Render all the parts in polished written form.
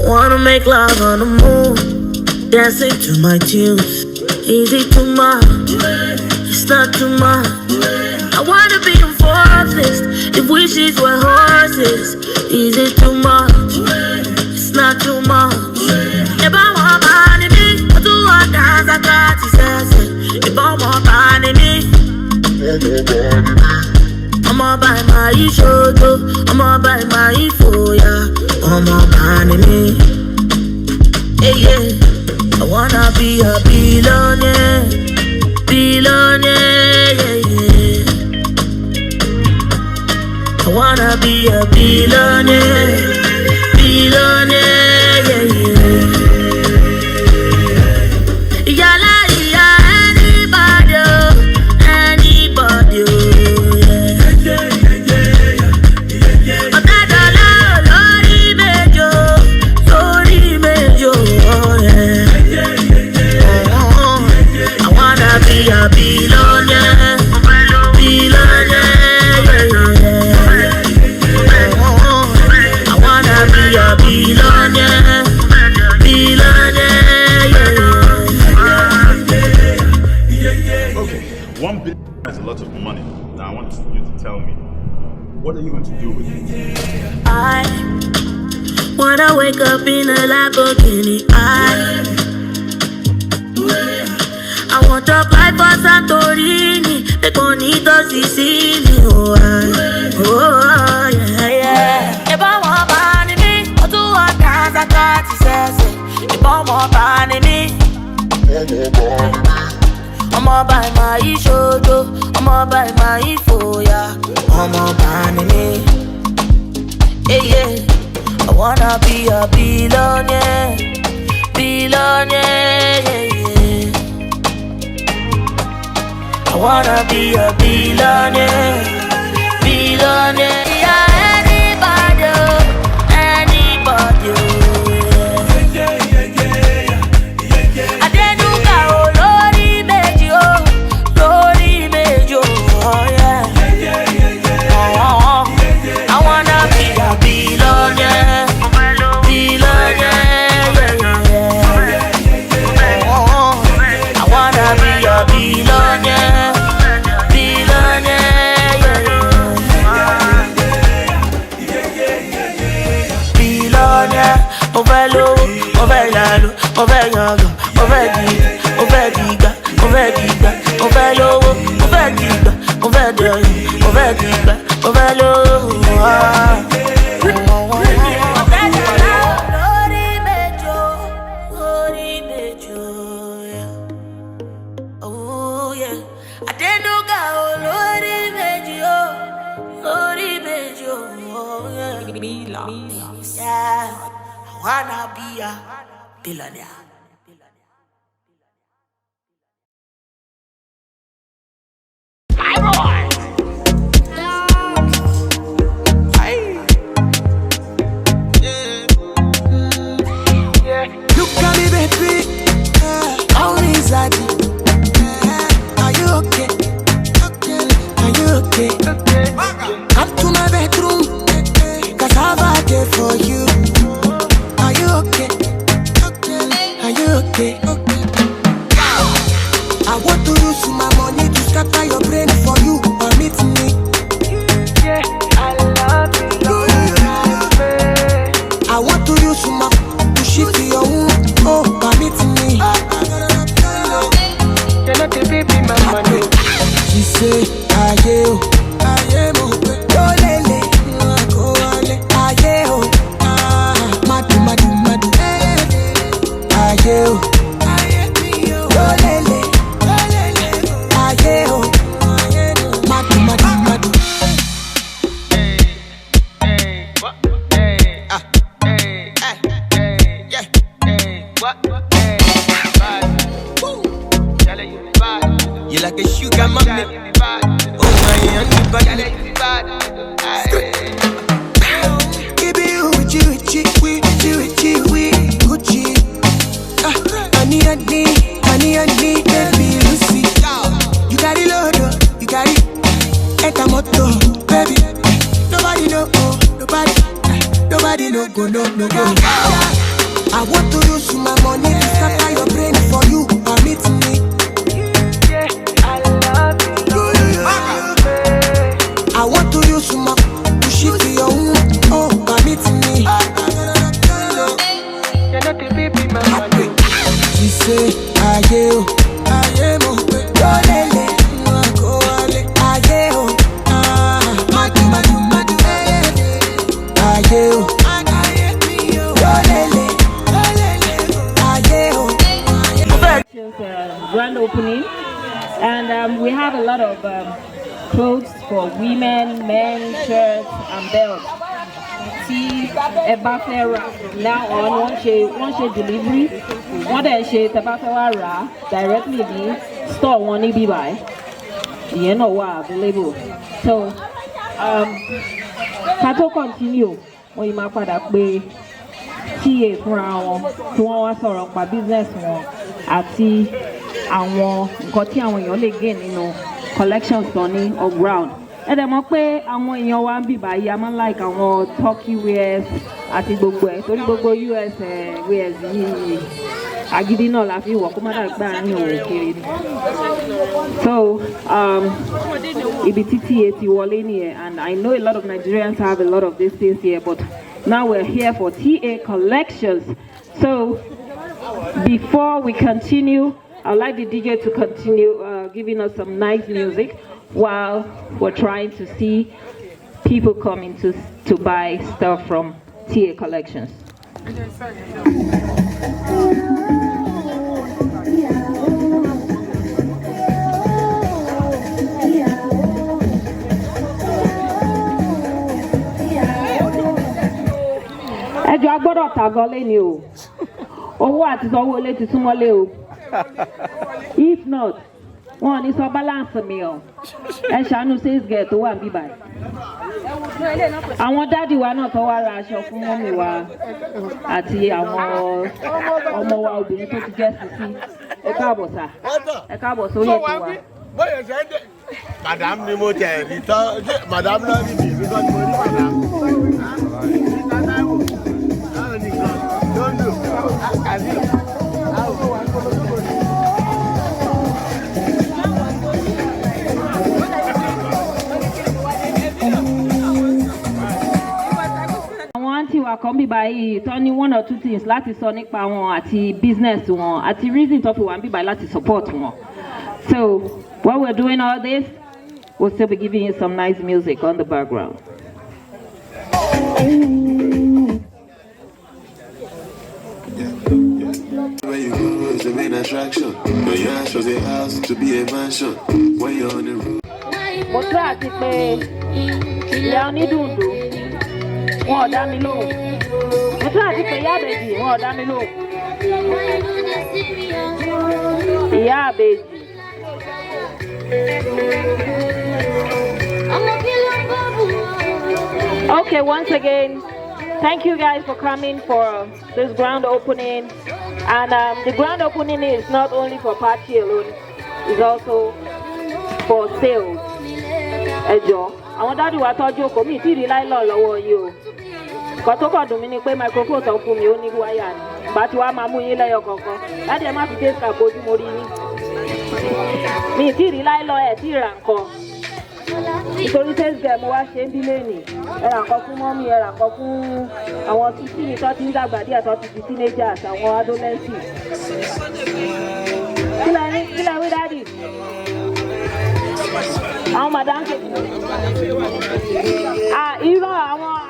wanna make love on the moon, dancing to my tunes. Is it too much? It's not too much. I wanna be on fourth list if wishes were horses. Is it too much? It's not too much. If I want money, me, I do what dance I got to say. If I want money, me, I'ma buy my shoto, I'ma buy my foya, I'ma buy me. Hey, yeah. I wanna be a billionaire, billionaire, yeah, yeah. I wanna be a billionaire, billionaire, yeah, yeah. Yala, yeah, anybody, anybody, yeah. But that Lord, Major, oh, yeah. Be a billionaire, billionaire, yeah, yeah. I wanna be a billionaire, billionaire, yeah. Okay, $1 billion is a lot of money. Now I want you to tell me, what are you going to do with it? I wanna wake up in a Lamborghini. I want to fly for Santorini, the Bonito Sicily, oh, yeah, yeah. If I want money, me, I do what dance I got to say. If I want money, me, I'ma buy my shoto, I'ma buy my foya, I'ma buy me. Hey, yeah. I wanna be a billionaire, billionaire, yeah, yeah. I wanna be a billionaire, billionaire, yeah, anybody, anybody, yeah. I didn't know Lori Major, oh, yeah. I wanna be a billionaire, billionaire, yeah. I wanna be a billionaire. Oh yeah, I didn't know God, Lori Major, oh yeah. Yeah, I wanna be a billionaire. Look at me, baby. How is that? Are you okay? Are you okay? Come to my bedroom, 'cause I've a day for you. Are you okay? Are you okay? I want to use my money to scatter your brain for you. Permit me. Yeah, I love you. I want to use my to shift your own. Oh, permit me. You're not the baby, my money. She say, aye, oh, lele, aye, oh, madu, aye, oh, lele, aye, oh, madu. Hey, what? Hey, yeah, hey, what? Hey, bad. Woo. You like a sugar mommy. Oh my, you bad. Give you Gucci, Gucci. Honey, baby, Lucy. You got it loaded, you got it. Etamoto, baby. Nobody know, nobody no go. I want to use my money to scatter your brain for you. Permit me. Yeah, I love you. I want to use my to shift to your own. Oh, permit me. She say, I am. Grand opening, and we have a lot of clothes for women, men, shirts, and belts. See a buffer now on one shade delivery, one shade the buffer directly the store one be by. You know what available. So to continue when you might find that way. TA fúnra wọn tí wọ́n wá sọ̀rọ̀ pa business wọn àti àwọn nǹkan tí àwọn èèyàn lè gain nínú collections tán ní on ground. Ẹ dẹ̀ mọ̀ pé àwọn èèyàn wa ń bì báyìí a máa ń like àwọn turkey wears àti gbogbo ẹ̀ torí gbogbo US wears yìí agídí náà la fi wọ̀ kó má dàgbà ní òun kiri ni. So ibi tí TA ti wọlé nìyẹn, and I know a lot of Nigerians have a lot of these things here, but now we're here for TA collections. So before we continue, I'd like the DJ to continue giving us some nice music while we're trying to see people coming to buy stuff from TA collections. Ẹjọ́ agbọ́dọ̀ tàgọ́lé ni o, owó àti sanwó ilé ti súnmọ́lé o. If not, wọ́n ní sọ balance mi o. Ẹ ṣàánú sales girl tó wà ń bí báyìí. Àwọn dádì wa náà tó wá ra aṣọ fún mọ́mì wa àti àwọn ọmọ wa obìnrin tó ti jẹ́ sísí. Ẹ káàbọ̀ sà. Ẹ káàbọ̀ sórí ètò wa. Madam ni mo jẹ ẹ̀rí tán, madam náà ní bí ìbí kan mo ní madam. Àwọn àǹtí wa kan bí báyìí tán ní one or two things láti sọ nípa wọn àti business wọn àti reason tó fi wà bí báyìí láti support wọn. So while we're doing all this, we'll still be giving you some nice music on the background. Where you go is the main attraction. When you ask for the house to be a mansion. When you're on the road. Mo tún àti pé ìyá onídùndùn wọn ò dá mi lóhùn. Mo tún àti pé ìyá àbèjì wọn ò dá mi lóhùn. Ìyá àbèjì. Okay, once again, thank you guys for coming for this grand opening. And the grand opening is not only for party alone, it's also for sales. Ẹjọ́, àwọn dádì wa tọ́jú oko mi tí rí láìlọ́ lọ́wọ́ yìí o. Nǹkan tó kàn dùn mí ni pé microphone tó fún mi ó ní wáyà ni. Ìgbà tí wàá máa mú yín lẹ́yọ kọ̀ọ̀kan. Dádì ẹ má fi tẹ́sí àbójú mo rí yín. Mi tí rí láìlọ́ ẹ̀ tí ra nǹkan. Nítorí sales girl mo wá ṣe ń bí lẹ́nìí. Ẹ ra nǹkan fún mọ́mí, ẹ ra nǹkan fún àwọn títí mi tó ti ń dàgbà díẹ̀ tó ti di teenagers, àwọn adolescents. Kí lẹ wí dádì? Àwọn madam ṣe. Irọ́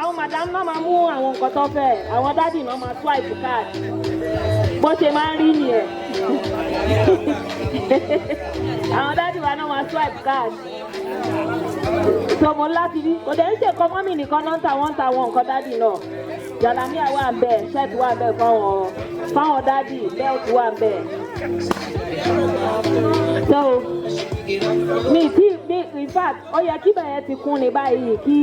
àwọn madam náà máa mú àwọn nǹkan tó fẹ́. Àwọn dádì náà máa swipe card. Bó ṣe máa ń rí nìyẹn. Àwọn dádì wa náà máa swipe card. Sọmọ láti rí. Kò dẹ̀ ń ṣe nǹkan mọ́mì nìkan náà ń ta àwọn nǹkan dádì náà. Jàlámíà wà ń bẹ̀, ṣẹ́ẹ̀tì wà ń bẹ̀ fáwọn dádì, bẹ́ẹ̀tì wà ń bẹ̀. So, in fact, ó yẹ kí bẹ̀rẹ̀ ti kún ní báyìí kí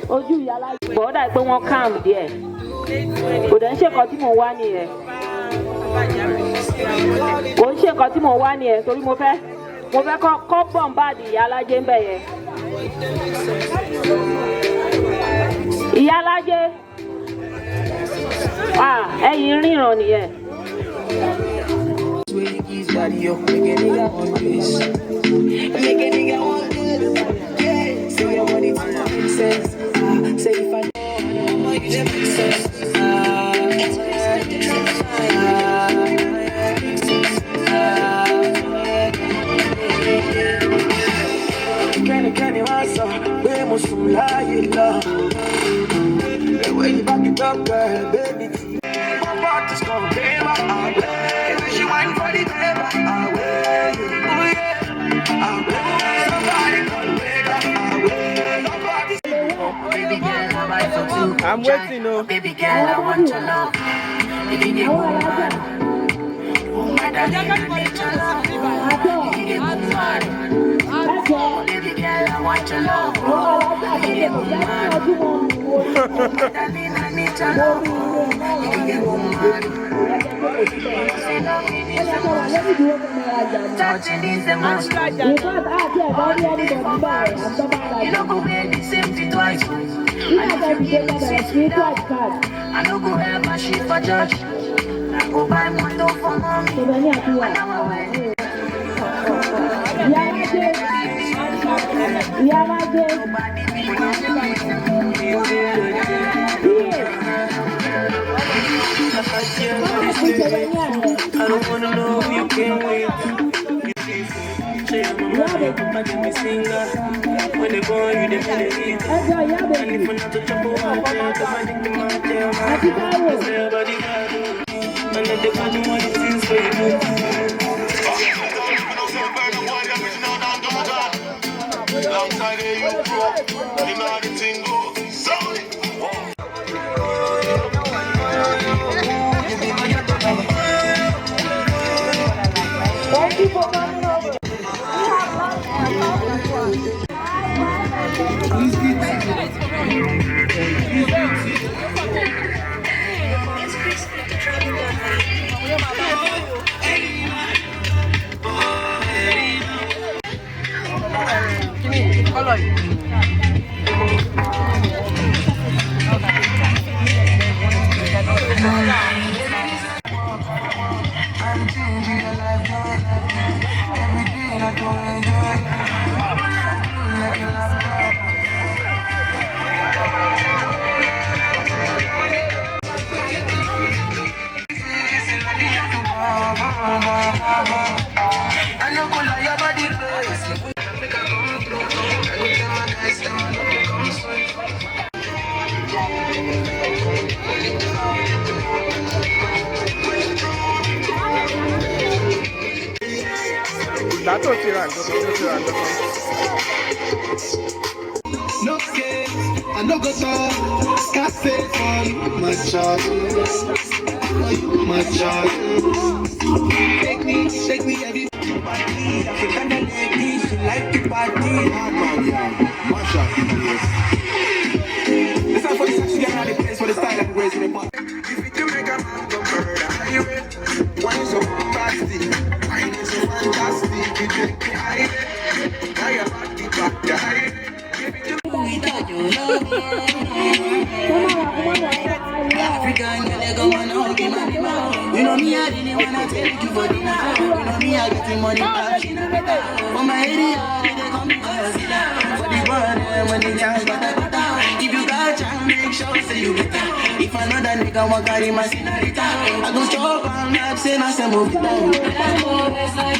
ojú ìyá láyé. Bọ̀ọ́dà pé wọ́n calm díẹ̀. Kò dẹ̀ ń ṣe nǹkan tí mò ń wá nìyẹn. Kò ń ṣe nǹkan tí mò ń wá nìyẹn torí mo fẹ́ kọ́ bọ̀m̀báàdì ìyá alájẹ́ ń bẹ̀ yẹn. Ìyá alájẹ́. yín ríran nìyẹn. When you back it up, girl, baby, my party's gonna pay my way. When she wine for the paper, away. Oh yeah, away. Somebody gonna wake up, away. Baby girl, I buy for two. I'm waiting, no. Baby girl, I want your love. Baby girl, oh my darling, I need your love. Baby girl, I want your love. Baby darling, I need your love. Touching is the most. You don't go wear the same thing twice. I don't go wear my shit for church. I go buy my dog for mommy. I don't wanna know if you can wait. When they go, you they feel it. And if I'm not to chop over, I think the man tell me. Everybody got it. And if they can't do what it is for you. Alongside the you you know the thing go. Sound it. Thank you for coming over. That's what you're on. No scared, I no go talk. Cafe for you, my child. For you, my child. Take me every. She kinda lady, she like to party. Mash up, This time for the sex, she get out of the place for the style and grace in the party. If you can make a man go murder, are you ready? Wine so fantastic, wine is so fantastic. You take me high, now you're back, die. Without your love, African girl, go on, oh, give me money. You know me, I didn't wanna take you for dinner. You know me, I get the money back. For my area, they come to us. For the world, when the chance got if you got chance, make sure say you get that. If another nigga want carry my senorita, I go chop on that, say I say move down.